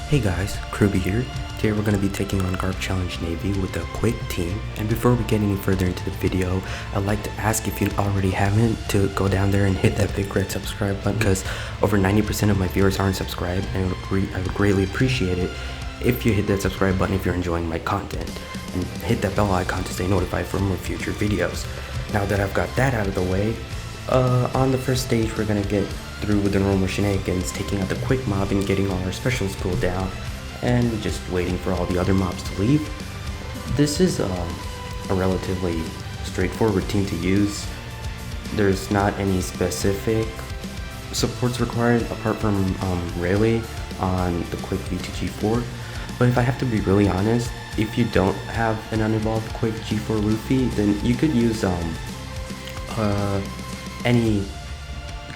Hey guys, Kruby here. Today we're going to be taking on GARP Challenge Navy with a quick team. And before we get any further into the video, I'd like to ask if you already haven't to go down there and hit that big red subscribe button, because over 90% of my viewers aren't subscribed, and I would greatly appreciate it if you hit that subscribe button if you're enjoying my content. And hit that bell icon to stay notified for more future videos. Now that I've got that out of the way, on the first stage we're going to get through with the normal shenanigans, taking out the quick mob and getting all our specials cooled down, and just waiting for all the other mobs to leave. This is a relatively straightforward team to use. There's not any specific supports required apart from Rayleigh on the quick V2G4. But if I have to be really honest, if you don't have an unevolved quick G4 Luffy, then you could use any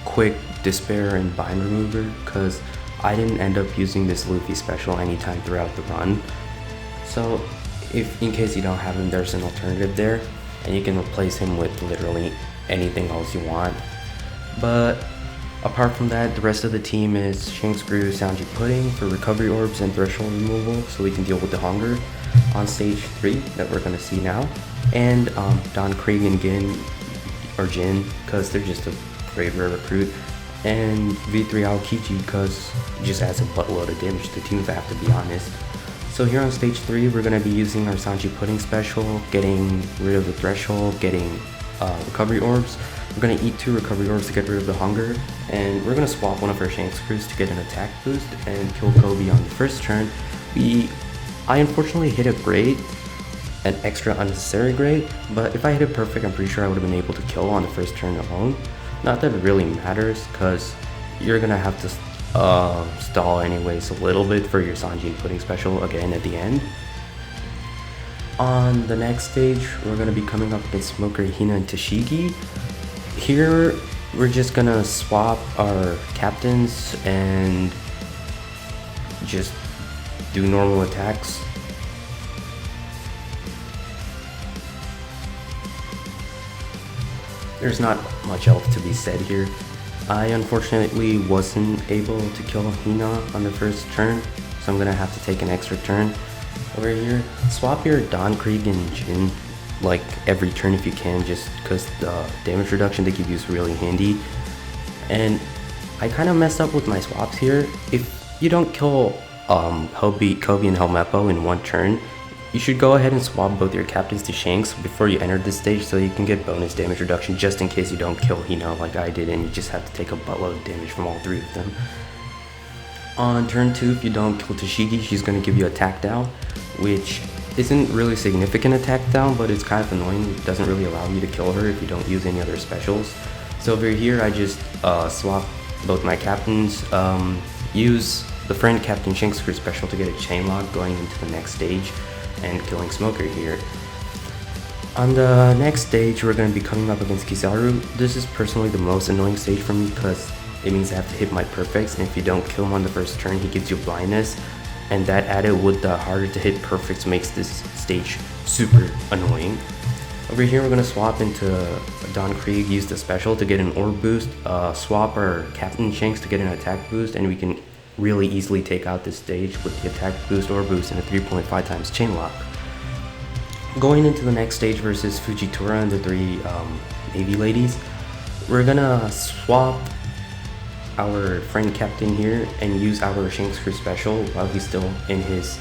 quick Despair and Bind Remover, because I didn't end up using this Luffy special anytime throughout the run. So if in case you don't have him, there's an alternative there, and you can replace him with literally anything else you want. But apart from that, the rest of the team is Shanks, Grew, Sanji, Pudding for recovery orbs and threshold removal, so we can deal with the hunger on stage 3 that we're going to see now, and Don, Krieg, and Jin, because they're just a great rare recruit, and V3 Aokichi because it just adds a buttload of damage to the team if I have to be honest. So here on stage 3 we're going to be using our Sanji Pudding special, getting rid of the threshold, getting recovery orbs. We're going to eat 2 recovery orbs to get rid of the hunger, and we're going to swap one of our Shanks crews to get an attack boost and kill Kobe on the first turn. I unfortunately hit a grade, an extra unnecessary grade, but if I hit it perfect, I'm pretty sure I would have been able to kill on the first turn alone. Not that it really matters, because you're gonna have to stall anyways a little bit for your Sanji and Pudding special again at the end. On the next stage, we're gonna be coming up against Smoker, Hina, and Tashigi. Here, we're just gonna swap our captains and just do normal attacks. There's not much else to be said here. I unfortunately wasn't able to kill Hina on the first turn, so I'm gonna have to take an extra turn over here. Swap your Don, Krieg, and Jin like every turn if you can, just because the damage reduction they give you is really handy. And I kind of messed up with my swaps here. If you don't kill Kobe and Helmeppo in one turn, you should go ahead and swap both your captains to Shanks before you enter this stage, so you can get bonus damage reduction just in case you don't kill Hina like I did and you just have to take a buttload of damage from all 3 of them. On turn 2, if you don't kill Tashigi, she's going to give you attack down, which isn't really significant attack down, but it's kind of annoying. It doesn't really allow you to kill her if you don't use any other specials. So over here I just swap both my captains, use the friend Captain Shanks for special to get a chain lock going into the next stage, and killing Smoker here. On the next stage, we're going to be coming up against Kizaru. This is personally the most annoying stage for me because it means I have to hit my perfects, and if you don't kill him on the first turn, he gives you blindness, and that added with the harder to hit perfects makes this stage super annoying. Over here, we're going to swap into Don Krieg, use the special to get an orb boost, swap our Captain Shanks to get an attack boost, and we can really easily take out this stage with the attack boost or boost and a 3.5 times chain lock. Going into the next stage versus Fujitora and the 3 Navy ladies, we're gonna swap our friend Captain here and use our Shanks crew special while he's still in his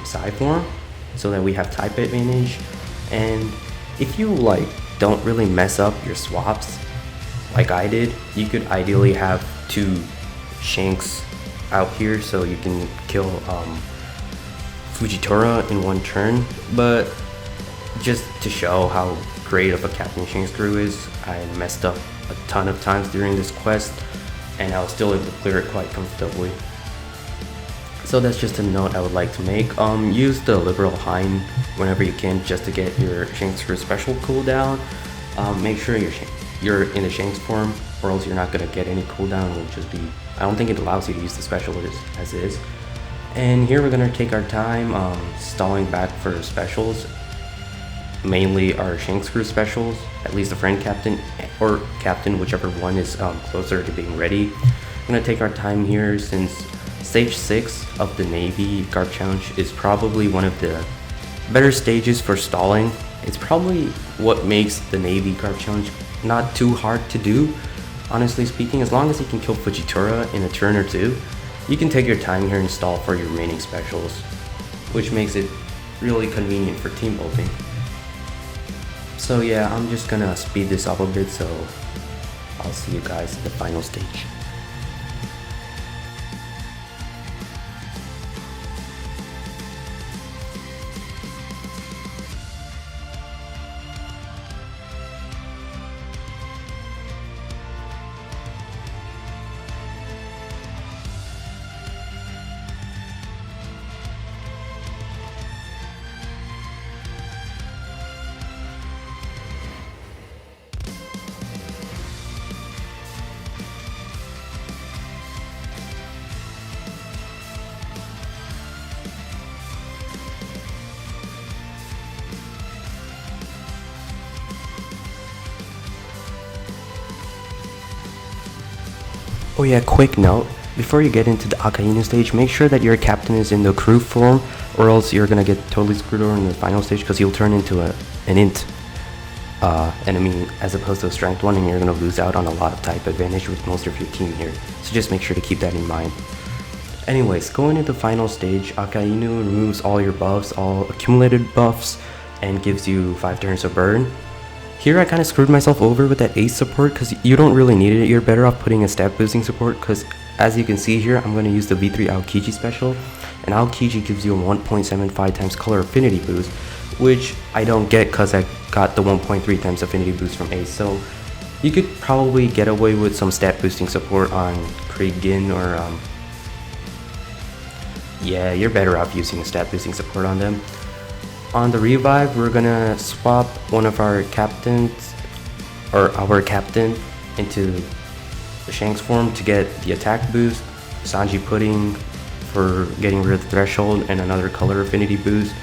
Psy form, so that we have type advantage. And if you don't really mess up your swaps like I did, you could ideally have 2 Shanks out here so you can kill Fujitora in one turn. But just to show how great of a Captain Shanks crew is, I messed up a ton of times during this quest, and I was still able to clear it quite comfortably. So that's just a note I would like to make. Use the Liberal Hind whenever you can just to get your Shanks crew special cooldown. Make sure you're in the Shanks form, or else you're not going to get any cooldown. It will just be, I don't think it allows you to use the special as is. And here we're going to take our time stalling back for specials, mainly our Shanks crew specials, at least the friend captain or captain, whichever one is closer to being ready. We're going to take our time here since Stage 6 of the Navy GARP challenge is probably one of the better stages for stalling. It's probably what makes the Navy GARP challenge not too hard to do. Honestly speaking, as long as you can kill Fujitora in a turn or two, you can take your time here and stall for your remaining specials, which makes it really convenient for team building. So yeah, I'm just gonna speed this up a bit, so I'll see you guys at the final stage. Oh yeah, quick note, before you get into the Akainu stage, make sure that your captain is in the crew form, or else you're gonna get totally screwed over in the final stage because you'll turn into an int enemy as opposed to a strength one, and you're gonna lose out on a lot of type advantage with most of your team here. So just make sure to keep that in mind. Anyways, going into the final stage, Akainu removes all your buffs, all accumulated buffs, and gives you 5 turns of burn. Here I kind of screwed myself over with that ace support because you don't really need it. You're better off putting a stat boosting support because as you can see here, I'm going to use the V3 Aokiji special, and Aokiji gives you a 1.75 times color affinity boost, which I don't get because I got the 1.3 times affinity boost from ace. So you could probably get away with some stat boosting support on Kriegin or yeah, you're better off using a stat boosting support on them. On the revive, we're gonna swap one of our captains, or our captain, into the Shanks form to get the attack boost, Sanji Pudding for getting rid of the threshold, and another color affinity boost.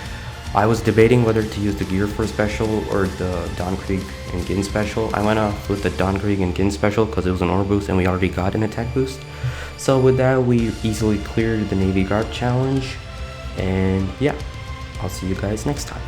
I was debating whether to use the Gear 4 special or the Don Krieg and Gin special. I went off with the Don Krieg and Gin special because it was an aura boost and we already got an attack boost. So with that, we easily cleared the Navy GARP challenge, and yeah. I'll see you guys next time.